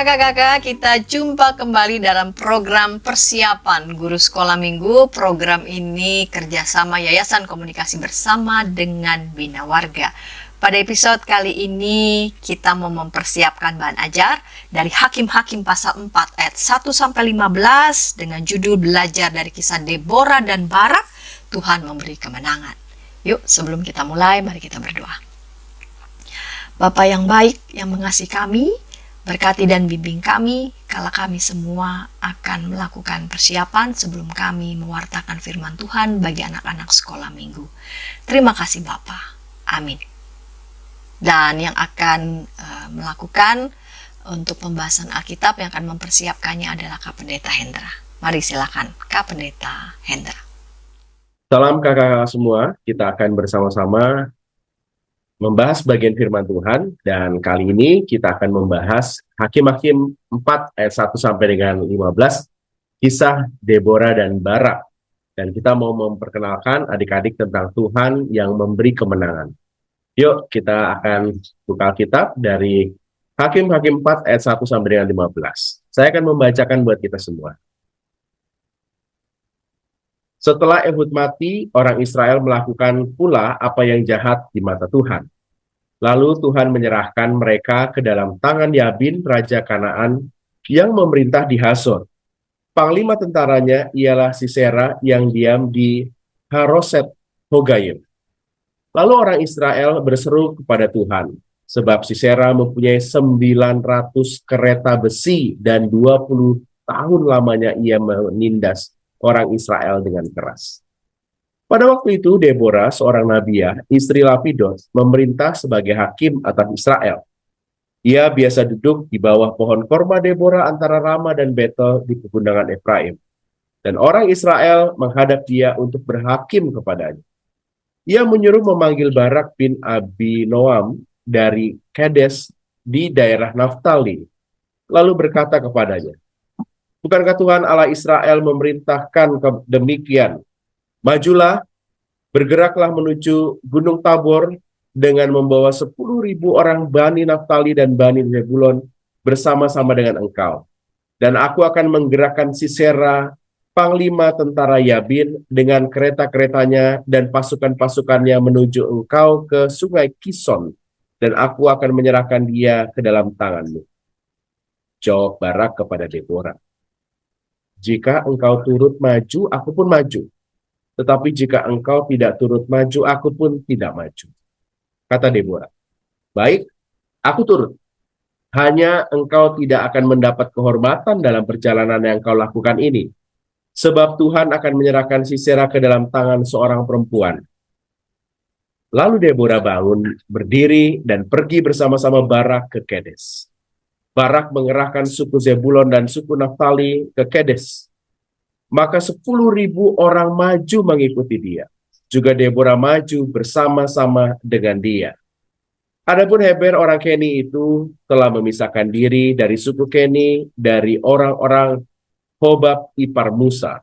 kakak-kakak, kita jumpa kembali dalam program persiapan guru sekolah minggu. Program ini kerjasama Yayasan Komunikasi Bersama dengan Bina Warga. Pada episode kali ini kita mau mempersiapkan bahan ajar dari Hakim-Hakim pasal 4 ayat 1-15 dengan judul belajar dari kisah Deborah dan Barak, Tuhan memberi kemenangan. Yuk, sebelum kita mulai, mari kita berdoa. Bapa yang baik, yang mengasihi kami, berkati dan bimbing kami, kala kami semua akan melakukan persiapan sebelum kami mewartakan firman Tuhan bagi anak-anak sekolah minggu. Terima kasih Bapa. Amin. Dan yang akan melakukan untuk pembahasan Alkitab yang akan mempersiapkannya adalah Kak Pendeta Hendra. Mari silakan Kak Pendeta Hendra. Salam kakak-kakak semua, kita akan bersama-sama membahas bagian firman Tuhan, dan kali ini kita akan membahas Hakim-Hakim 4 ayat 1 sampai dengan 15, kisah Deborah dan Barak. Dan kita mau memperkenalkan adik-adik tentang Tuhan yang memberi kemenangan. Yuk, kita akan buka Alkitab dari Hakim-Hakim 4 ayat 1 sampai dengan 15. Saya akan membacakan buat kita semua. Setelah Ehud mati, orang Israel melakukan pula apa yang jahat di mata Tuhan. Lalu Tuhan menyerahkan mereka ke dalam tangan Yabin, Raja Kanaan, yang memerintah di Hasor. Panglima tentaranya ialah Sisera yang diam di Haroset Hogayim. Lalu orang Israel berseru kepada Tuhan, sebab Sisera mempunyai 900 kereta besi dan 20 tahun lamanya ia menindas orang Israel dengan keras. Pada waktu itu Deborah, seorang nabiah, istri Lapidos, memerintah sebagai hakim atas Israel. Ia biasa duduk di bawah pohon korma Deborah antara Rama dan Betel di pegunungan Efraim. Dan orang Israel menghadap dia untuk berhakim kepadanya. Ia menyuruh memanggil Barak bin Abinoam dari Kades di daerah Naftali, lalu berkata kepadanya, "Bukankah Tuhan Allah Israel memerintahkan demikian? Majulah, bergeraklah menuju Gunung Tabor dengan membawa 10.000 orang Bani Naftali dan Bani Zebulon bersama-sama dengan engkau. Dan aku akan menggerakkan Sisera, panglima tentara Yabin, dengan kereta-keretanya dan pasukan-pasukannya menuju engkau ke sungai Kison, dan aku akan menyerahkan dia ke dalam tanganmu." Jawab Barak kepada Deborah, "Jika engkau turut maju, aku pun maju. Tetapi jika engkau tidak turut maju, aku pun tidak maju." Kata Deborah, "Baik, aku turut. Hanya engkau tidak akan mendapat kehormatan dalam perjalanan yang kau lakukan ini. Sebab Tuhan akan menyerahkan Sisera ke dalam tangan seorang perempuan." Lalu Deborah bangun, berdiri, dan pergi bersama-sama Barak ke Kedes. Barak mengerahkan suku Zebulon dan suku Naftali ke Kedes. Maka 10.000 orang maju mengikuti dia. Juga Deborah maju bersama-sama dengan dia. Adapun Heber orang Keni itu telah memisahkan diri dari suku Keni dari orang-orang Hobab ipar Musa,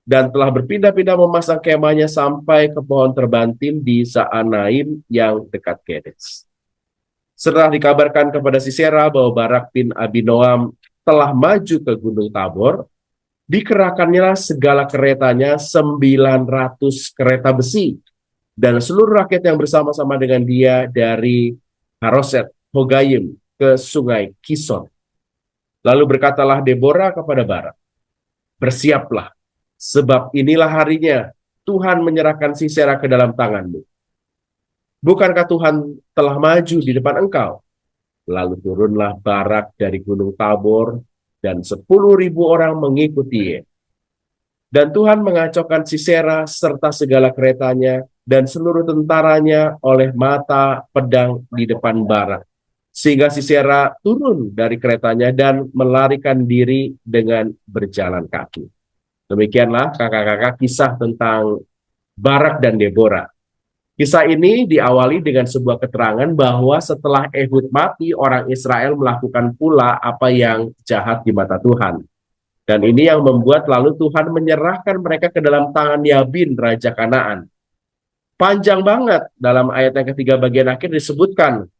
dan telah berpindah-pindah memasang kemahnya sampai ke pohon terbantim di Saanaim yang dekat Kedes. Setelah dikabarkan kepada Sisera bahwa Barak bin Abinoam telah maju ke Gunung Tabor, dikerahkannya segala keretanya 900 kereta besi, dan seluruh rakyat yang bersama-sama dengan dia dari Haroset Hogayim ke sungai Kison. Lalu berkatalah Deborah kepada Barak, "Bersiaplah, sebab inilah harinya Tuhan menyerahkan Sisera ke dalam tanganmu. Bukankah Tuhan telah maju di depan engkau?" Lalu turunlah Barak dari Gunung Tabor, dan 10.000 orang mengikuti. Dan Tuhan mengacaukan Sisera serta segala keretanya dan seluruh tentaranya oleh mata pedang di depan Barak, sehingga Sisera turun dari keretanya dan melarikan diri dengan berjalan kaki. Demikianlah kakak-kakak kisah tentang Barak dan Deborah. Kisah ini diawali dengan sebuah keterangan bahwa setelah Ehud mati, orang Israel melakukan pula apa yang jahat di mata Tuhan. Dan ini yang membuat lalu Tuhan menyerahkan mereka ke dalam tangan Yabin, Raja Kanaan. Panjang banget, dalam ayat yang ketiga bagian akhir disebutkan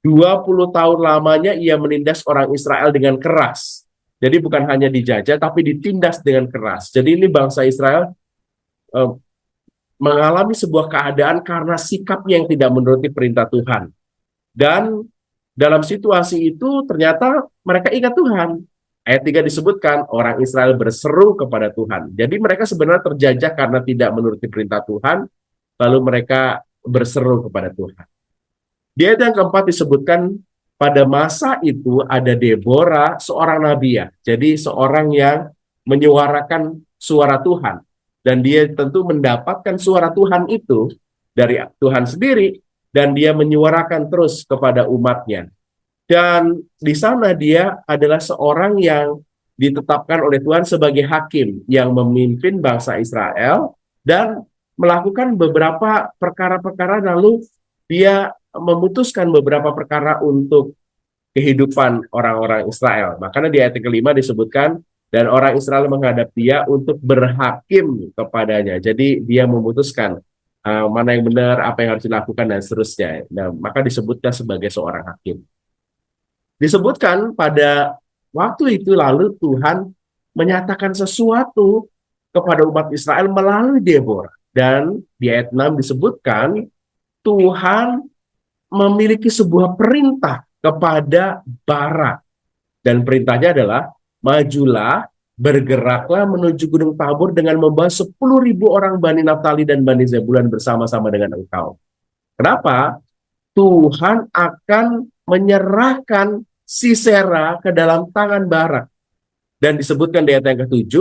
20 tahun lamanya ia menindas orang Israel dengan keras. Jadi bukan hanya dijajah, tapi ditindas dengan keras. Jadi ini bangsa Israel eh, mengalami sebuah keadaan karena sikapnya yang tidak menuruti perintah Tuhan. Dan dalam situasi itu ternyata mereka ingat Tuhan. Ayat 3 disebutkan orang Israel berseru kepada Tuhan. Jadi mereka sebenarnya terjajah karena tidak menuruti perintah Tuhan, lalu mereka berseru kepada Tuhan. Di ayat yang keempat disebutkan pada masa itu ada Deborah, seorang nabi ya. Jadi seorang yang menyuarakan suara Tuhan. Dan dia tentu mendapatkan suara Tuhan itu dari Tuhan sendiri. Dan dia menyuarakan terus kepada umatnya. Dan di sana dia adalah seorang yang ditetapkan oleh Tuhan sebagai hakim yang memimpin bangsa Israel dan melakukan beberapa perkara-perkara, lalu dia memutuskan beberapa perkara untuk kehidupan orang-orang Israel. Makanya di ayat kelima disebutkan, dan orang Israel menghadap dia untuk berhakim kepadanya. Jadi dia memutuskan mana yang benar, apa yang harus dilakukan, dan seterusnya. Nah, maka disebutkan sebagai seorang hakim. Disebutkan pada waktu itu lalu Tuhan menyatakan sesuatu kepada umat Israel melalui Deborah. Dan di ayat 6 disebutkan Tuhan memiliki sebuah perintah kepada Barak. Dan perintahnya adalah, majulah, bergeraklah menuju Gunung Tabor dengan membawa 10.000 orang Bani Naftali dan Bani Zebulun bersama-sama dengan engkau. Kenapa? Tuhan akan menyerahkan Sisera ke dalam tangan Barak. Dan disebutkan di ayat yang ke-7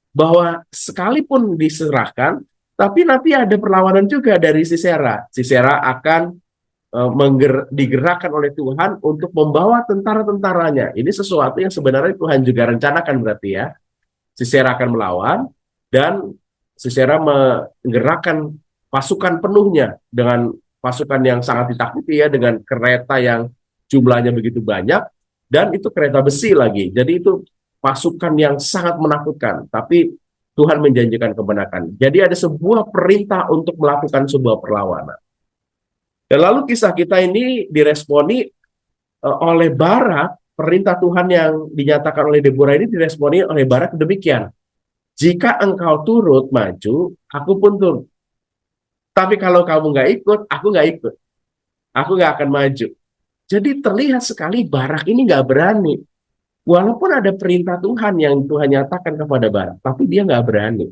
bahwa sekalipun diserahkan, tapi nanti ada perlawanan juga dari Sisera. Sisera akan digerakkan oleh Tuhan untuk membawa tentara-tentaranya. Ini sesuatu yang sebenarnya Tuhan juga rencanakan berarti ya. Sisera akan melawan dan Sisera menggerakkan pasukan penuhnya dengan pasukan yang sangat ditakuti ya, dengan kereta yang jumlahnya begitu banyak, dan itu kereta besi lagi. Jadi itu pasukan yang sangat menakutkan, tapi Tuhan menjanjikan kemenangan. Jadi ada sebuah perintah untuk melakukan sebuah perlawanan. Dan lalu kisah kita ini diresponi oleh Barak. Perintah Tuhan yang dinyatakan oleh Deborah ini diresponi oleh Barak demikian. Jika engkau turut maju, aku pun turut. Tapi kalau kamu nggak ikut, aku nggak ikut. Aku nggak akan maju. Jadi terlihat sekali Barak ini nggak berani. Walaupun ada perintah Tuhan yang Tuhan nyatakan kepada Barak, tapi dia nggak berani.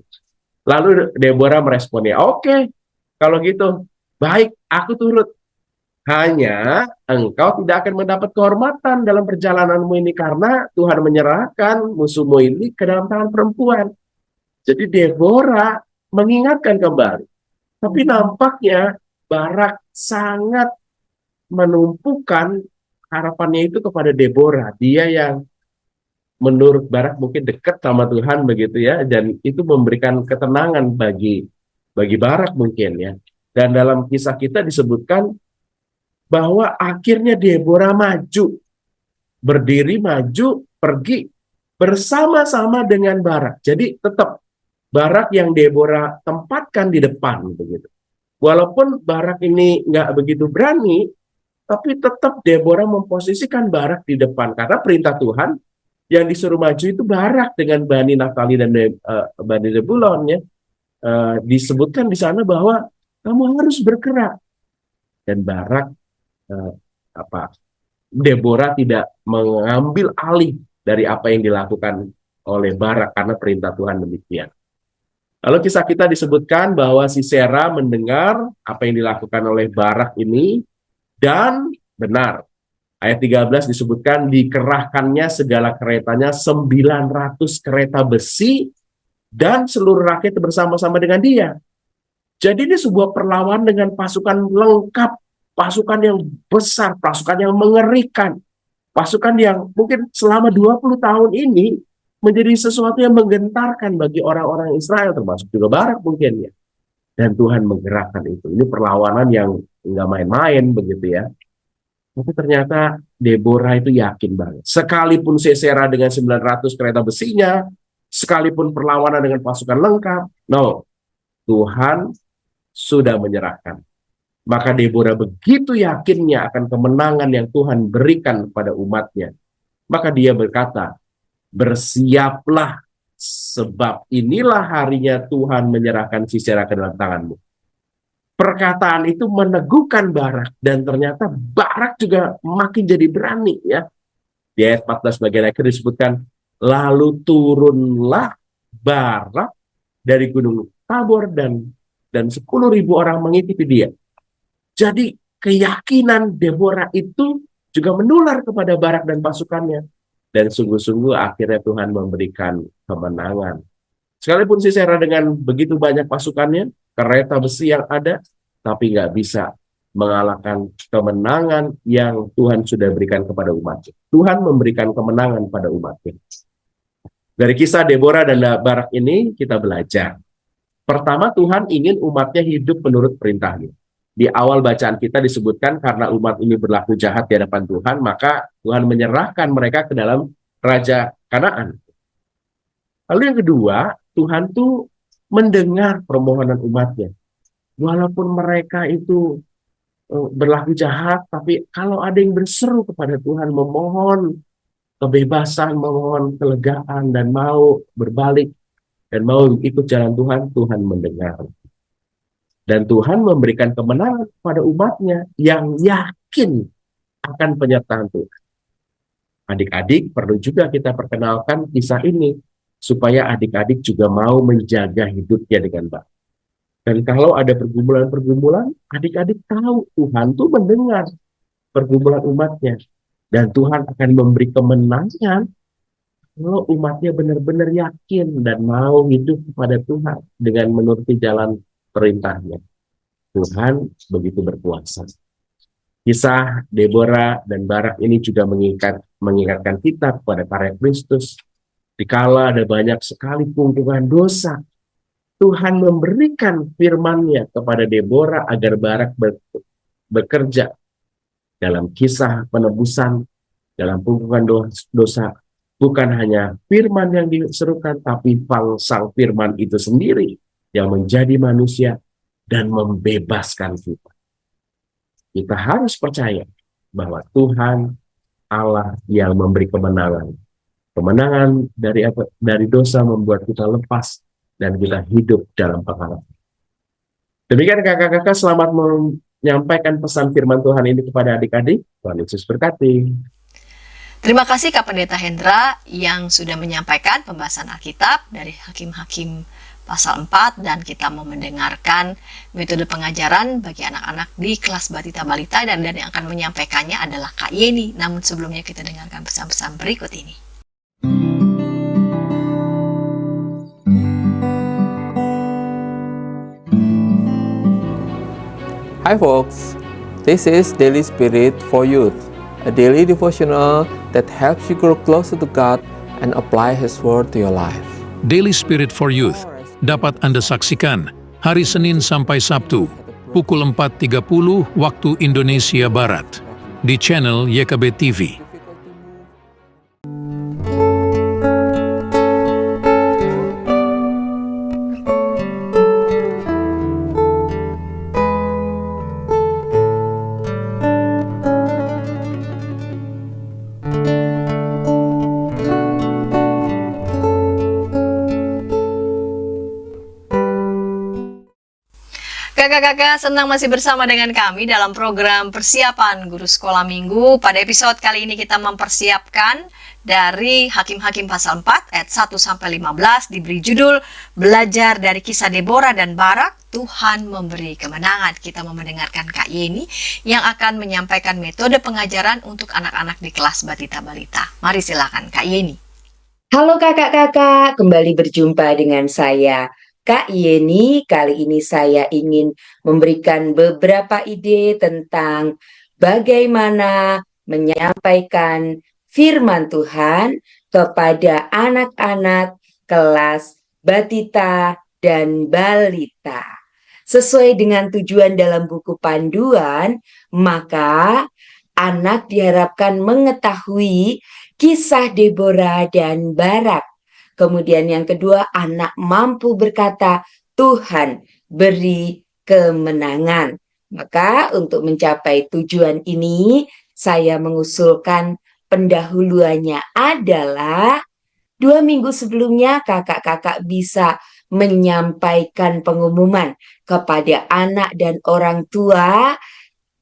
Lalu Deborah meresponnya, oke, kalau gitu, baik, aku turut. Hanya engkau tidak akan mendapat kehormatan dalam perjalananmu ini karena Tuhan menyerahkan musuhmu ini ke dalam tangan perempuan. Jadi Deborah mengingatkan kembali. Tapi nampaknya Barak sangat menumpukan harapannya itu kepada Deborah. Dia yang menurut Barak mungkin dekat sama Tuhan begitu ya, dan itu memberikan ketenangan bagi Barak mungkin ya. Dan dalam kisah kita disebutkan bahwa akhirnya Deborah maju, berdiri maju, pergi bersama-sama dengan Barak. Jadi tetap Barak yang Deborah tempatkan di depan begitu. Walaupun Barak ini nggak begitu berani, tapi tetap Deborah memposisikan Barak di depan karena perintah Tuhan yang disuruh maju itu Barak dengan Bani Naftali dan Bani Zebulon ya. Disebutkan di sana bahwa kamu harus bergerak, dan Barak Deborah tidak mengambil alih dari apa yang dilakukan oleh Barak karena perintah Tuhan demikian. Lalu kisah kita disebutkan bahwa Sisera mendengar apa yang dilakukan oleh Barak ini dan benar. Ayat 13 disebutkan dikerahkannya segala keretanya 900 kereta besi dan seluruh rakyat bersama-sama dengan dia. Jadi ini sebuah perlawanan dengan pasukan lengkap, pasukan yang besar, pasukan yang mengerikan, pasukan yang mungkin selama 20 tahun ini menjadi sesuatu yang menggentarkan bagi orang-orang Israel, termasuk juga Barak mungkin ya. Dan Tuhan menggerakkan itu. Ini perlawanan yang nggak main-main begitu ya. Tapi ternyata Deborah itu yakin banget. Sekalipun Sisera dengan 900 kereta besinya, sekalipun perlawanan dengan pasukan lengkap, no, Tuhan sudah menyerahkan. Maka Deborah begitu yakinnya akan kemenangan yang Tuhan berikan kepada umatnya. Maka dia berkata, bersiaplah, sebab inilah harinya Tuhan menyerahkan Sisera ke dalam tanganmu. Perkataan itu meneguhkan Barak, dan ternyata Barak juga makin jadi berani ya. Di ayat 14 bagian akhir disebutkan, lalu turunlah Barak dari gunung Tabor dan 10.000 orang mengikuti dia. Jadi keyakinan Deborah itu juga menular kepada Barak dan pasukannya. Dan sungguh-sungguh akhirnya Tuhan memberikan kemenangan. Sekalipun Sisera dengan begitu banyak pasukannya, kereta besi yang ada, tapi nggak bisa mengalahkan kemenangan yang Tuhan sudah berikan kepada umatnya. Tuhan memberikan kemenangan pada umatnya. Dari kisah Deborah dan Barak ini kita belajar. Pertama, Tuhan ingin umatnya hidup menurut perintahnya. Di awal bacaan kita disebutkan karena umat ini berlaku jahat di hadapan Tuhan, maka Tuhan menyerahkan mereka ke dalam Raja Kanaan. Lalu yang kedua, Tuhan tuh mendengar permohonan umatnya. Walaupun mereka itu berlaku jahat, tapi kalau ada yang berseru kepada Tuhan, memohon kebebasan, memohon kelegaan, dan mau berbalik, dan mau ikut jalan Tuhan, Tuhan mendengar. Dan Tuhan memberikan kemenangan kepada umatnya yang yakin akan penyertaan Tuhan. Adik-adik, perlu juga kita perkenalkan kisah ini, supaya adik-adik juga mau menjaga hidupnya dengan baik. Dan kalau ada pergumulan-pergumulan, adik-adik tahu Tuhan tuh mendengar pergumulan umatnya. Dan Tuhan akan memberi kemenangan kalau umatnya benar-benar yakin dan mau hidup kepada Tuhan dengan menuruti jalan perintahnya. Tuhan begitu berkuasa. Kisah Deborah dan Barak ini juga mengingatkan kita kepada karya Kristus. Dikala ada banyak sekali pungkungan dosa, Tuhan memberikan firman-Nya kepada Deborah agar Barak bekerja dalam kisah penebusan, dalam pungkungan dosa. Bukan hanya firman yang diserukan, tapi sang firman itu sendiri yang menjadi manusia dan membebaskan kita. Kita harus percaya bahwa Tuhan Allah yang memberi kemenangan. Kemenangan dari dosa membuat kita lepas dan kita hidup dalam pengharapan. Demikian kakak-kakak, selamat menyampaikan pesan firman Tuhan ini kepada adik-adik. Tuhan Yesus berkati. Terima kasih Kak Pendeta Hendra yang sudah menyampaikan pembahasan Alkitab dari Hakim-Hakim pasal 4, dan kita mau mendengarkan metode pengajaran bagi anak-anak di kelas Batita Balita, dan yang akan menyampaikannya adalah Kak Yeni. Namun sebelumnya kita dengarkan pesan-pesan berikut ini. Hi folks, this is Daily Spirit for Youth, a daily devotional that helps you grow closer to God and apply His Word to your life. Daily Spirit for Youth dapat Anda saksikan hari Senin sampai Sabtu pukul 4.30 waktu Indonesia Barat di channel YKB TV. Kakak-kakak, senang masih bersama dengan kami dalam program persiapan guru sekolah minggu. Pada episode kali ini kita mempersiapkan dari Hakim-Hakim pasal 4 ayat 1-15, diberi judul Belajar dari kisah Deborah dan Barak, Tuhan memberi kemenangan. Kita mau mendengarkan Kak Yeni yang akan menyampaikan metode pengajaran untuk anak-anak di kelas Batita Balita. Mari silakan Kak Yeni. Halo kakak-kakak, kembali berjumpa dengan saya Kak Yeni. Kali ini saya ingin memberikan beberapa ide tentang bagaimana menyampaikan firman Tuhan kepada anak-anak kelas Batita dan Balita. Sesuai dengan tujuan dalam buku panduan, maka anak diharapkan mengetahui kisah Deborah dan Barak. Kemudian yang kedua, anak mampu berkata, Tuhan beri kemenangan. Maka untuk mencapai tujuan ini, saya mengusulkan pendahuluannya adalah 2 minggu sebelumnya kakak-kakak bisa menyampaikan pengumuman kepada anak dan orang tua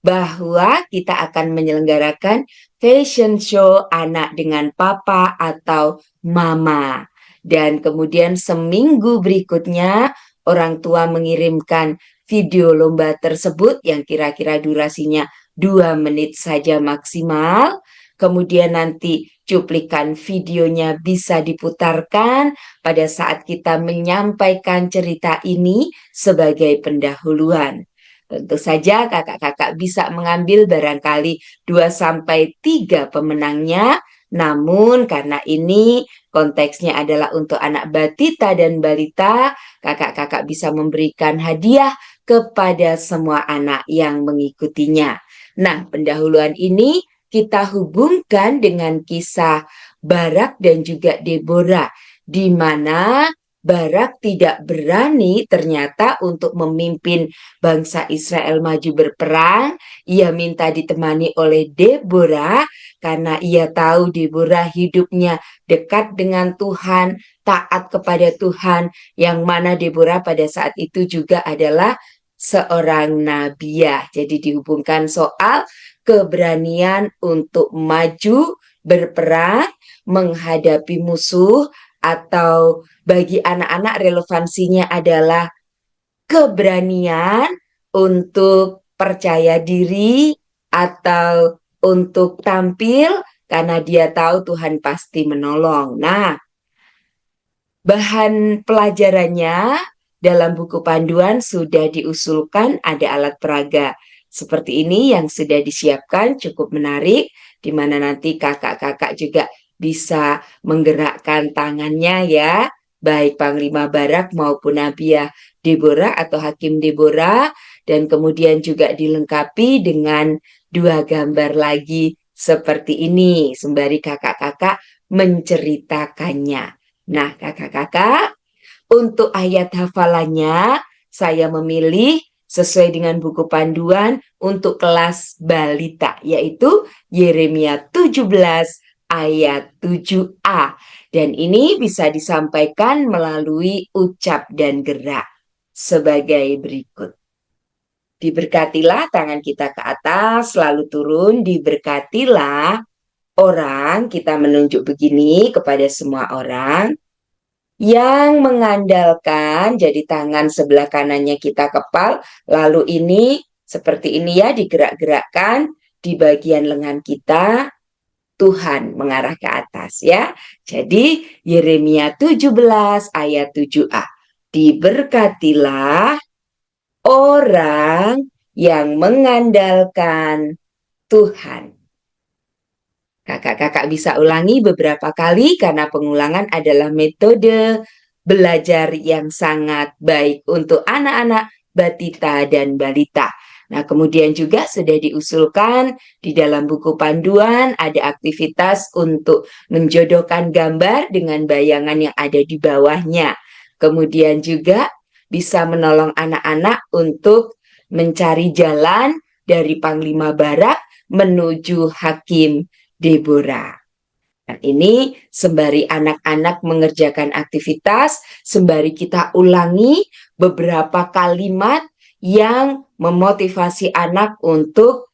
bahwa kita akan menyelenggarakan fashion show anak dengan papa atau mama. Dan kemudian seminggu berikutnya orang tua mengirimkan video lomba tersebut yang kira-kira durasinya 2 menit saja maksimal. Kemudian nanti cuplikan videonya bisa diputarkan pada saat kita menyampaikan cerita ini sebagai pendahuluan. Tentu saja kakak-kakak bisa mengambil barangkali 2 sampai 3 pemenangnya, namun karena ini konteksnya adalah untuk anak batita dan balita, kakak-kakak bisa memberikan hadiah kepada semua anak yang mengikutinya. Nah, pendahuluan ini kita hubungkan dengan kisah Barak dan juga Deborah, di mana Barak tidak berani ternyata untuk memimpin bangsa Israel maju berperang. Ia minta ditemani oleh Deborah karena ia tahu Deborah hidupnya dekat dengan Tuhan, taat kepada Tuhan, yang mana Deborah pada saat itu juga adalah seorang nabiah. Jadi dihubungkan soal keberanian untuk maju berperang, menghadapi musuh, atau bagi anak-anak relevansinya adalah keberanian untuk percaya diri atau untuk tampil karena dia tahu Tuhan pasti menolong. Nah, bahan pelajarannya dalam buku panduan sudah diusulkan, ada alat peraga seperti ini yang sudah disiapkan, cukup menarik, di mana nanti kakak-kakak juga bisa menggerakkan tangannya ya, baik Panglima Barak maupun Nabiah Deborah atau Hakim Deborah, dan kemudian juga dilengkapi dengan 2 gambar lagi seperti ini, sembari kakak-kakak menceritakannya. Nah, kakak-kakak, untuk ayat hafalannya saya memilih sesuai dengan buku panduan untuk kelas balita, yaitu Yeremia 17 ayat 7a. Dan ini bisa disampaikan melalui ucap dan gerak sebagai berikut. Diberkatilah tangan kita ke atas, lalu turun, diberkatilah orang, kita menunjuk begini kepada semua orang, yang mengandalkan, jadi tangan sebelah kanannya kita kepal, lalu ini seperti ini ya, digerak-gerakkan di bagian lengan kita, Tuhan mengarah ke atas ya. Jadi Yeremia 17 ayat 7a. Diberkatilah orang yang mengandalkan Tuhan. Kakak-kakak bisa ulangi beberapa kali karena pengulangan adalah metode belajar yang sangat baik untuk anak-anak batita dan balita. Nah, kemudian juga sudah diusulkan di dalam buku panduan ada aktivitas untuk menjodohkan gambar dengan bayangan yang ada di bawahnya. Kemudian juga bisa menolong anak-anak untuk mencari jalan dari Panglima Barak menuju Hakim Deborah. Dan ini sembari anak-anak mengerjakan aktivitas, sembari kita ulangi beberapa kalimat yang memotivasi anak untuk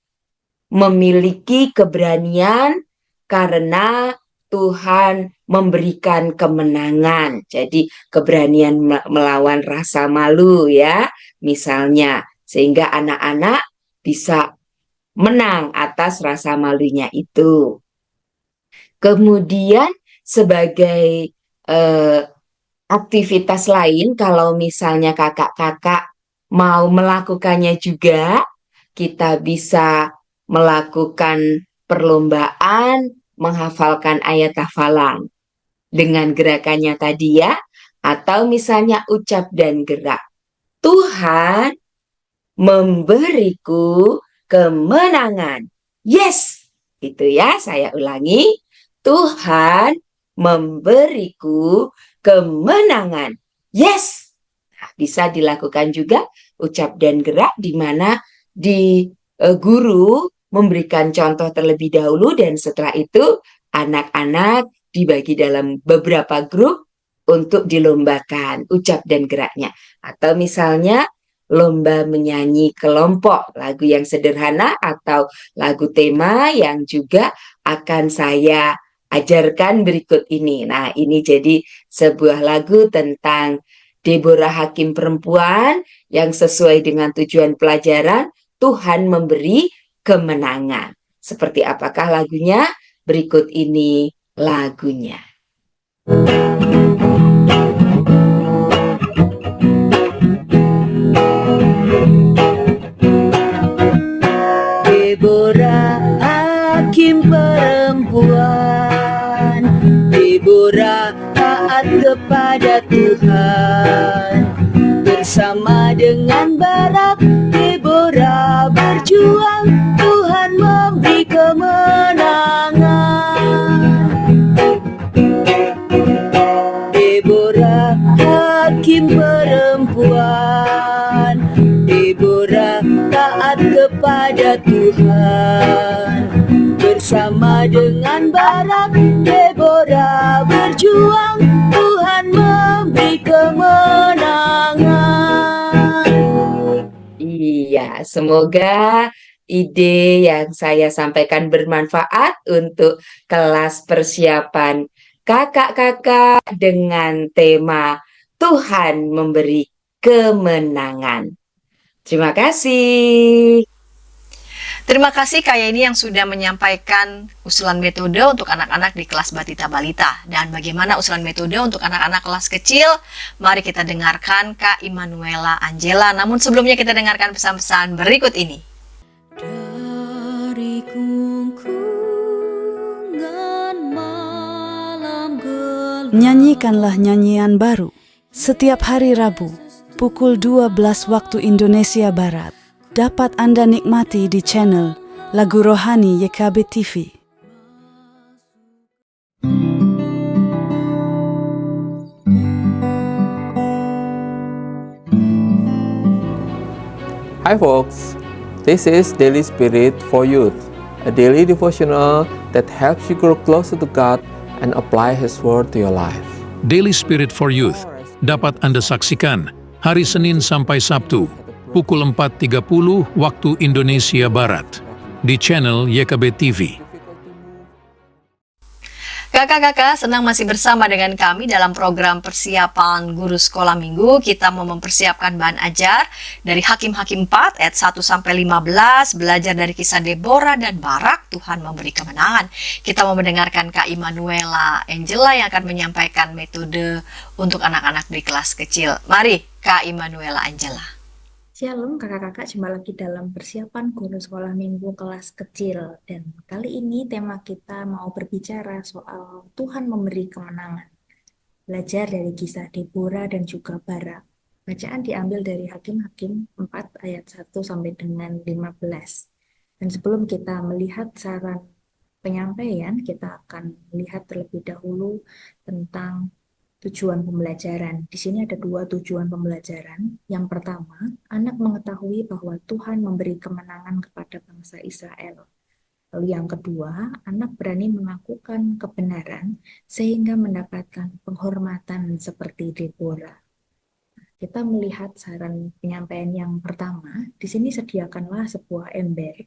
memiliki keberanian karena Tuhan memberikan kemenangan. Jadi keberanian melawan rasa malu ya, misalnya, sehingga anak-anak bisa menang atas rasa malunya itu. Kemudian sebagai aktivitas lain, kalau misalnya kakak-kakak mau melakukannya juga, kita bisa melakukan perlombaan menghafalkan ayat hafalan dengan gerakannya tadi ya, atau misalnya ucap dan gerak. Tuhan memberiku kemenangan. Yes, itu ya, saya ulangi. Tuhan memberiku kemenangan. Yes. Nah, bisa dilakukan juga ucap dan gerak di mana guru memberikan contoh terlebih dahulu dan setelah itu anak-anak dibagi dalam beberapa grup untuk dilombakan ucap dan geraknya. Atau misalnya lomba menyanyi kelompok lagu yang sederhana atau lagu tema yang juga akan saya ajarkan berikut ini. Nah, ini jadi sebuah lagu tentang Deborah Hakim perempuan yang sesuai dengan tujuan pelajaran Tuhan memberi kemenangan. Seperti apakah lagunya? Berikut ini lagunya. Deborah Hakim perempuan, Deborah taat kepada Tuhan. Bersama dengan Barak, Deborah berjuang, Tuhan memberi kemenangan. Deborah Hakim perempuan, Deborah taat kepada Tuhan. Bersama dengan Barak, Deborah berjuang, Tuhan memberi kemenangan. Iya, semoga ide yang saya sampaikan bermanfaat untuk kelas persiapan kakak-kakak dengan tema Tuhan memberi kemenangan. Terima kasih. Terima kasih Kak Yeni yang sudah menyampaikan usulan metode untuk anak-anak di kelas Batita Balita. Dan bagaimana usulan metode untuk anak-anak kelas kecil? Mari kita dengarkan Kak Immanuela Angela. Namun sebelumnya kita dengarkan pesan-pesan berikut ini. Dari kungkungan malam gelap, nyanyikanlah nyanyian baru setiap hari Rabu pukul 12 waktu Indonesia Barat. Dapat Anda nikmati di channel Lagu Rohani YKB TV. Hi folks, this is Daily Spirit for Youth, a daily devotional that helps you grow closer to God and apply His Word to your life. Daily Spirit for Youth dapat Anda saksikan hari Senin sampai Sabtu pukul 4.30 waktu Indonesia Barat di channel YKB TV. Kakak-kakak senang masih bersama dengan kami dalam program persiapan guru sekolah minggu. Kita mau mempersiapkan bahan ajar dari Hakim-Hakim 4 ayat 1-15, belajar dari kisah Deborah dan Barak, Tuhan memberi kemenangan. Kita mau mendengarkan Kak Immanuela Angela yang akan menyampaikan metode untuk anak-anak di kelas kecil. Mari Kak Immanuela Angela. Shalom kakak-kakak, jumpa lagi dalam persiapan guru sekolah minggu kelas kecil. Dan kali ini tema kita mau berbicara soal Tuhan memberi kemenangan. Belajar dari kisah Deborah dan juga Barak. Bacaan diambil dari Hakim-Hakim 4 ayat 1 sampai dengan 15. Dan sebelum kita melihat saran penyampaian, kita akan melihat terlebih dahulu tentang tujuan pembelajaran. Di sini ada 2 tujuan pembelajaran. Yang pertama, anak mengetahui bahwa Tuhan memberi kemenangan kepada bangsa Israel. Lalu yang kedua, anak berani melakukan kebenaran sehingga mendapatkan penghormatan seperti Deborah. Kita melihat saran penyampaian yang pertama. Di sini sediakanlah sebuah ember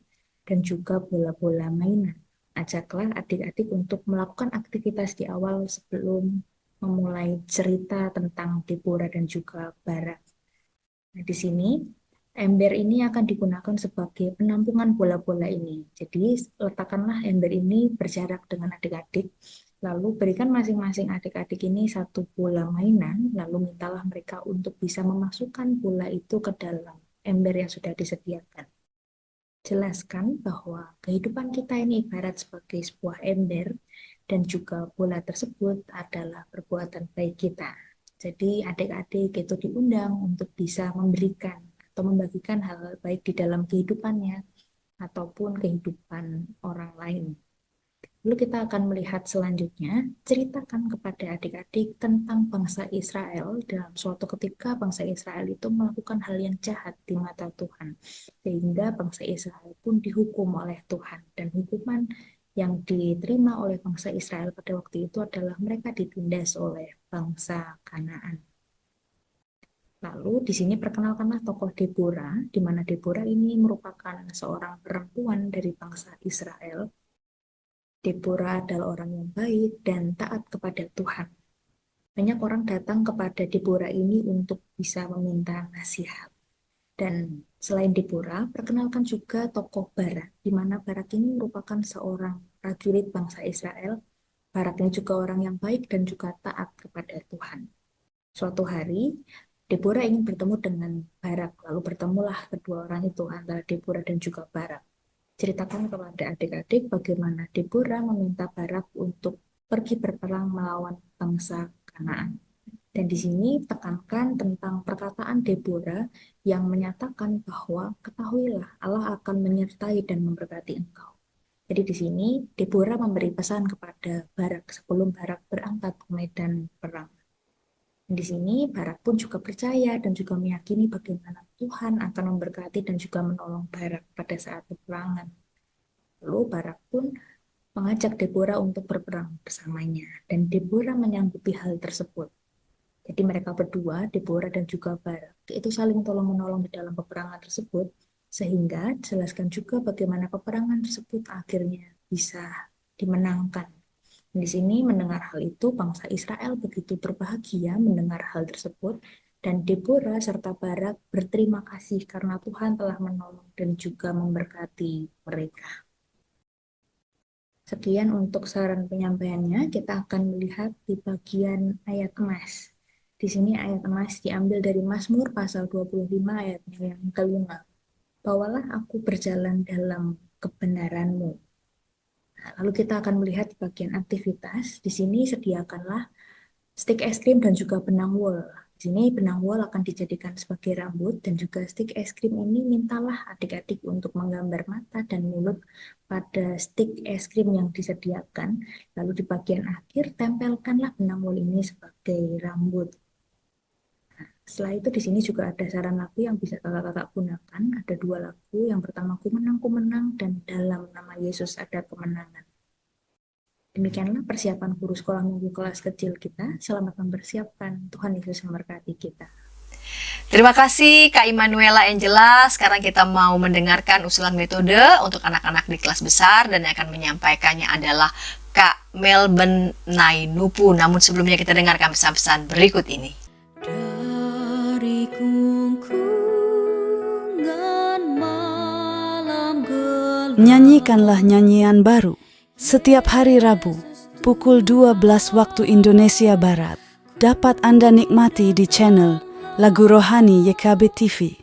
dan juga bola-bola mainan. Ajaklah adik-adik untuk melakukan aktivitas di awal sebelum memulai cerita tentang Deborah dan juga Barak. Nah, di sini ember ini akan digunakan sebagai penampungan bola-bola ini. Jadi letakkanlah ember ini berjarak dengan adik-adik, lalu berikan masing-masing adik-adik ini 1 bola mainan, lalu mintalah mereka untuk bisa memasukkan bola itu ke dalam ember yang sudah disediakan. Jelaskan bahwa kehidupan kita ini ibarat sebagai sebuah ember, dan juga bola tersebut adalah perbuatan baik kita. Jadi adik-adik itu diundang untuk bisa memberikan atau membagikan hal baik di dalam kehidupannya ataupun kehidupan orang lain. Lalu kita akan melihat selanjutnya, ceritakan kepada adik-adik tentang bangsa Israel dalam suatu ketika bangsa Israel itu melakukan hal yang jahat di mata Tuhan. Sehingga bangsa Israel pun dihukum oleh Tuhan. Dan hukuman yang diterima oleh bangsa Israel pada waktu itu adalah mereka ditindas oleh bangsa Kanaan. Lalu di sini perkenalkanlah tokoh Deborah, di mana Deborah ini merupakan seorang perempuan dari bangsa Israel. Deborah adalah orang yang baik dan taat kepada Tuhan. Banyak orang datang kepada Deborah ini untuk bisa meminta nasihat. Dan selain Deborah, perkenalkan juga tokoh Barak, di mana Barak ini merupakan seorang prajurit bangsa Israel. Barak ini juga orang yang baik dan juga taat kepada Tuhan. Suatu hari, Deborah ingin bertemu dengan Barak, lalu bertemulah kedua orang itu antara Deborah dan juga Barak. Ceritakan kepada adik-adik bagaimana Deborah meminta Barak untuk pergi berperang melawan bangsa Kanaan. Dan di sini tekankan tentang perkataan Deborah yang menyatakan bahwa ketahuilah Allah akan menyertai dan memberkati engkau. Jadi di sini Deborah memberi pesan kepada Barak sebelum Barak berangkat ke medan perang. Di sini Barak pun juga percaya dan juga meyakini bagaimana Tuhan akan memberkati dan juga menolong Barak pada saat peperangan. Lalu Barak pun mengajak Deborah untuk berperang bersamanya dan Deborah menyanggupi hal tersebut. Jadi mereka berdua, Deborah dan juga Barak, itu saling tolong-menolong di dalam peperangan tersebut, sehingga jelaskan juga bagaimana peperangan tersebut akhirnya bisa dimenangkan. Di sini mendengar hal itu, bangsa Israel begitu berbahagia mendengar hal tersebut, dan Deborah serta Barak berterima kasih karena Tuhan telah menolong dan juga memberkati mereka. Sekian untuk saran penyampaiannya, kita akan melihat di bagian ayat emas. Di sini ayat emas diambil dari Mazmur pasal 25 ayatnya yang kelima. Bawalah aku berjalan dalam kebenaran-Mu. Lalu kita akan melihat di bagian aktivitas. Di sini sediakanlah stik es krim dan juga benang wol. Di sini benang wol akan dijadikan sebagai rambut dan juga stik es krim ini mintalah adik-adik untuk menggambar mata dan mulut pada stik es krim yang disediakan. Lalu di bagian akhir tempelkanlah benang wol ini sebagai rambut. Setelah itu di sini juga ada saran lagu yang bisa kakak-kakak gunakan. Ada 2 lagu. Yang pertama Ku Menang, dan Dalam Nama Yesus Ada Kemenangan. Demikianlah persiapan guru sekolah minggu kelas kecil kita. Selamat mempersiapkan. Tuhan Yesus memberkati kita. Terima kasih Kak Immanuela Angela. Sekarang kita mau mendengarkan usulan metode untuk anak-anak di kelas besar dan yang akan menyampaikannya adalah Kak Melben Nainupu. Namun sebelumnya kita dengarkan pesan-pesan berikut ini. Dari kungkungan malam gelap, Nyanyikanlah nyanyian baru setiap hari Rabu pukul 12 waktu Indonesia Barat. Dapat Anda nikmati di channel Lagu Rohani YKB TV.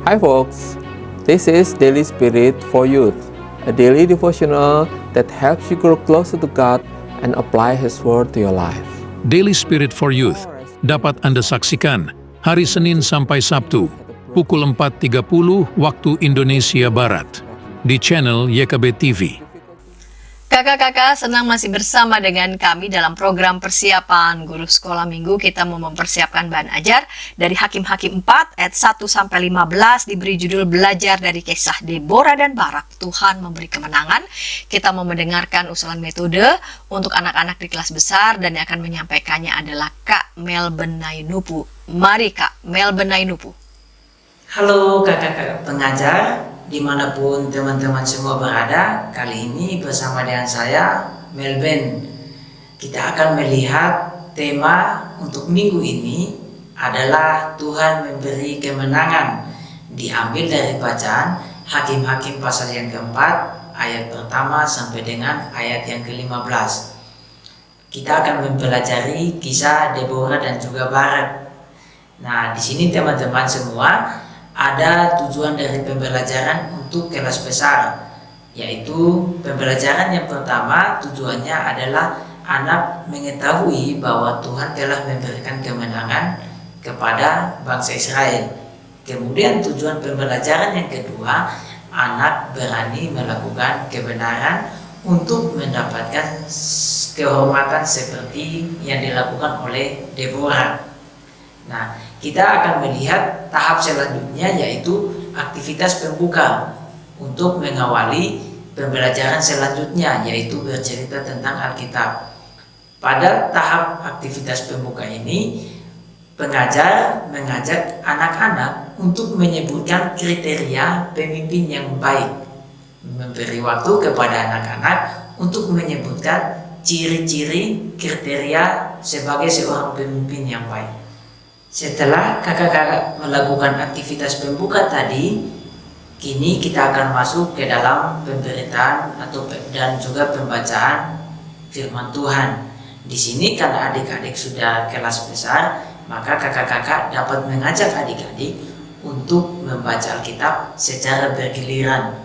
Hi folks, this is Daily Spirit for Youth, a daily devotional that helps you grow closer to God and apply His Word to your life. Daily Spirit for Youth dapat Anda saksikan hari Senin sampai Sabtu pukul 4.30 waktu Indonesia Barat di channel YKB TV. Kakak-kakak senang masih bersama dengan kami dalam program persiapan guru sekolah minggu. Kita mau mempersiapkan bahan ajar dari Hakim-Hakim 4 ayat 1-15 diberi judul Belajar dari Kisah Deborah dan Barak. Tuhan memberi kemenangan. Kita mau mendengarkan usulan metode untuk anak-anak di kelas besar dan yang akan menyampaikannya adalah Kak Melben Nainupu. Mari Kak Melben Nainupu. Halo kakak-kakak pengajar, dimanapun teman-teman semua berada, kali ini bersama dengan saya, Melben. Kita akan melihat tema untuk minggu ini adalah Tuhan memberi kemenangan. Diambil dari bacaan Hakim-Hakim pasal yang keempat, ayat pertama sampai dengan ayat yang ke-15. Kita akan mempelajari kisah Deborah dan juga Barak. Nah, di sini teman-teman semua, ada tujuan dari pembelajaran untuk kelas besar, yaitu pembelajaran yang pertama tujuannya adalah anak mengetahui bahwa Tuhan telah memberikan kemenangan kepada bangsa Israel. Kemudian tujuan pembelajaran yang kedua, anak berani melakukan kebenaran untuk mendapatkan kehormatan seperti yang dilakukan oleh Deborah. Nah, kita akan melihat tahap selanjutnya, yaitu aktivitas pembuka untuk mengawali pembelajaran selanjutnya, yaitu bercerita tentang Alkitab. Pada tahap aktivitas pembuka ini, pengajar mengajak anak-anak untuk menyebutkan kriteria pemimpin yang baik, memberi waktu kepada anak-anak untuk menyebutkan ciri-ciri kriteria sebagai seorang pemimpin yang baik. Setelah kakak-kakak melakukan aktivitas pembuka tadi, kini kita akan masuk ke dalam pemberitaan dan juga pembacaan firman Tuhan. Di sini karena adik-adik sudah kelas besar, maka kakak-kakak dapat mengajak adik-adik untuk membaca Alkitab secara bergiliran.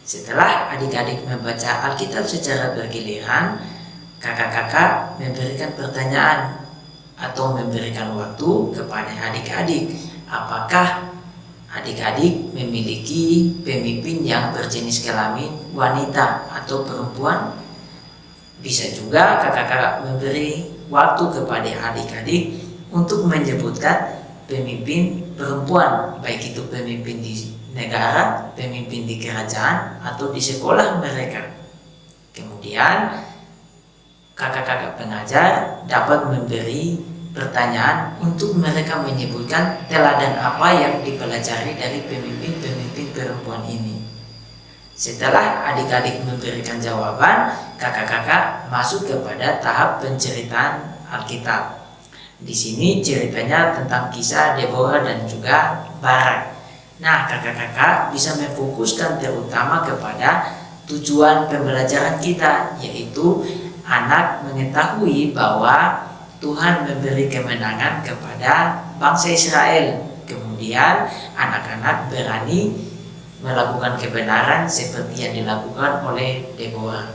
Setelah adik-adik membaca Alkitab secara bergiliran, kakak-kakak memberikan pertanyaan atau memberikan waktu kepada adik-adik. Apakah adik-adik memiliki pemimpin yang berjenis kelamin wanita atau perempuan? Bisa juga kakak-kakak memberi waktu kepada adik-adik untuk menyebutkan pemimpin perempuan, baik itu pemimpin di negara, pemimpin di kerajaan, atau di sekolah mereka. Kemudian kakak-kakak pengajar dapat memberi pertanyaan untuk mereka menyebutkan teladan apa yang dipelajari dari pemimpin-pemimpin perempuan ini. Setelah adik-adik memberikan jawaban, kakak-kakak masuk kepada tahap penceritaan Alkitab. Di sini ceritanya tentang kisah Deborah dan juga Barak. Nah, kakak-kakak bisa memfokuskan terutama kepada tujuan pembelajaran kita, yaitu anak mengetahui bahwa Tuhan memberi kemenangan kepada bangsa Israel. Kemudian anak-anak berani melakukan kebenaran seperti yang dilakukan oleh Deborah.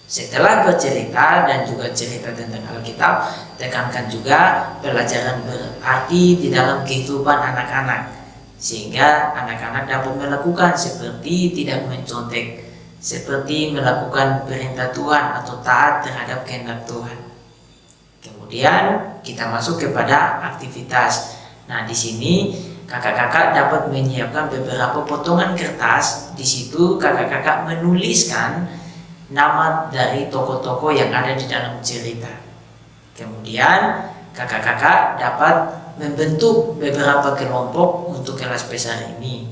Setelah bercerita dan juga cerita tentang Alkitab, tekankan juga pelajaran berarti di dalam kehidupan anak-anak, sehingga anak-anak dapat melakukan seperti tidak mencontek, seperti melakukan perintah Tuhan atau taat terhadap kehendak Tuhan. Kemudian kita masuk kepada aktivitas. Nah, di sini kakak-kakak dapat menyiapkan beberapa potongan kertas. Di situ kakak-kakak menuliskan nama dari tokoh-tokoh yang ada di dalam cerita. Kemudian kakak-kakak dapat membentuk beberapa kelompok untuk kelas besar ini.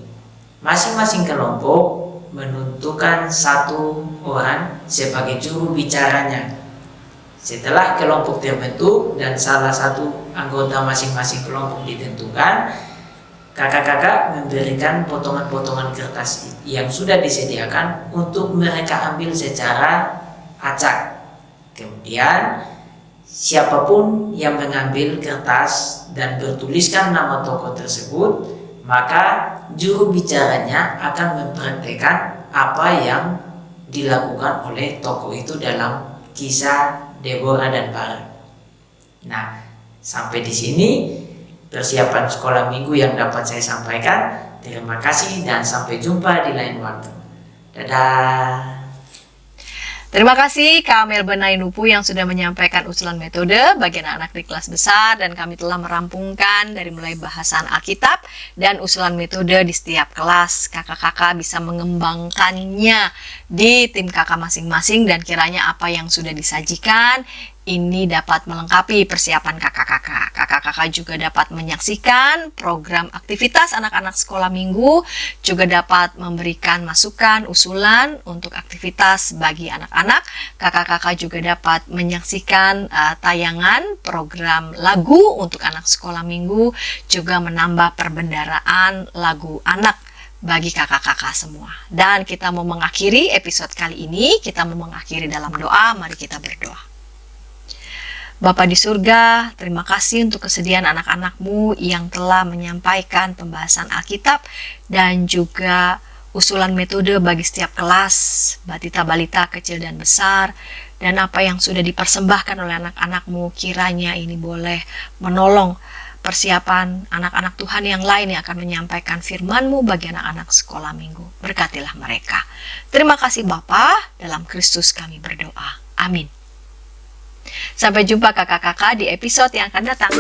Masing-masing kelompok menentukan satu orang sebagai juru bicaranya. Setelah kelompok terbentuk dan salah satu anggota masing-masing kelompok ditentukan, kakak-kakak memberikan potongan-potongan kertas yang sudah disediakan untuk mereka ambil secara acak. Kemudian siapapun yang mengambil kertas dan bertuliskan nama tokoh tersebut, maka juru bicaranya akan mempraktikkan apa yang dilakukan oleh tokoh itu dalam kisah Deborah dan Barak. Nah, sampai di sini persiapan sekolah minggu yang dapat saya sampaikan. Terima kasih dan sampai jumpa di lain waktu. Dadah. Terima kasih Kak Melben Nainupu yang sudah menyampaikan usulan metode bagi anak-anak di kelas besar, dan kami telah merampungkan dari mulai bahasan Alkitab dan usulan metode di setiap kelas. Kakak-kakak bisa mengembangkannya di tim kakak masing-masing, dan kiranya apa yang sudah disajikan ini dapat melengkapi persiapan kakak-kakak. Kakak-kakak juga dapat menyaksikan program aktivitas anak-anak sekolah minggu, juga dapat memberikan masukan, usulan untuk aktivitas bagi anak-anak. Kakak-kakak juga dapat menyaksikan tayangan program lagu untuk anak sekolah minggu, juga menambah perbendaraan lagu anak bagi kakak-kakak semua. Dan kita mau mengakhiri episode kali ini, kita mau mengakhiri dalam doa. Mari kita berdoa. Bapa di surga, terima kasih untuk kesediaan anak-anak-Mu yang telah menyampaikan pembahasan Alkitab dan juga usulan metode bagi setiap kelas, batita balita kecil dan besar, dan apa yang sudah dipersembahkan oleh anak-anak-Mu kiranya ini boleh menolong persiapan anak-anak Tuhan yang lain yang akan menyampaikan firman-Mu bagi anak-anak sekolah minggu. Berkatilah mereka. Terima kasih Bapa, dalam Kristus kami berdoa. Amin. Sampai jumpa kakak-kakak di episode yang akan datang.